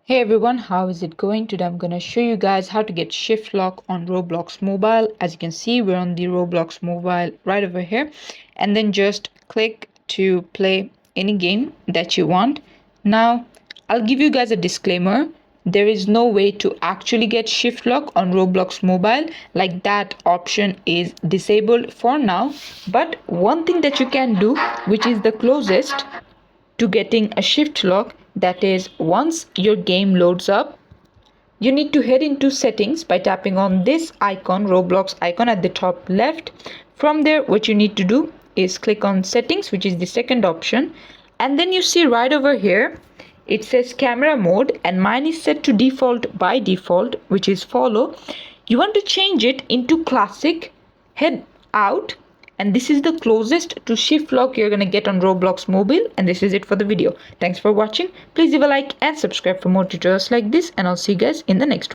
Hey everyone, how is it going? Today I'm gonna show you guys how to get shift lock on Roblox mobile. As you can see, we're on the Roblox mobile right over here, and then just click to play any game that you want. Now, I'll give you guys a disclaimer. There is no way to actually get shift lock on Roblox mobile, like that option is disabled for now. But one thing that you can do, which is the closest to getting a shift lock, that is, once your game loads up, you need to head into settings by tapping on this icon, Roblox icon at the top left. From there, what you need to do is click on settings, which is the second option, and then you see right over here it says camera mode, and mine is set to default by default, which is follow. You want to change it into classic. Head out, and this is the closest to shift lock you're gonna get on Roblox mobile. And this is it for the video. Thanks for watching. Please leave a like and subscribe for more tutorials like this, and I'll see you guys in the next one.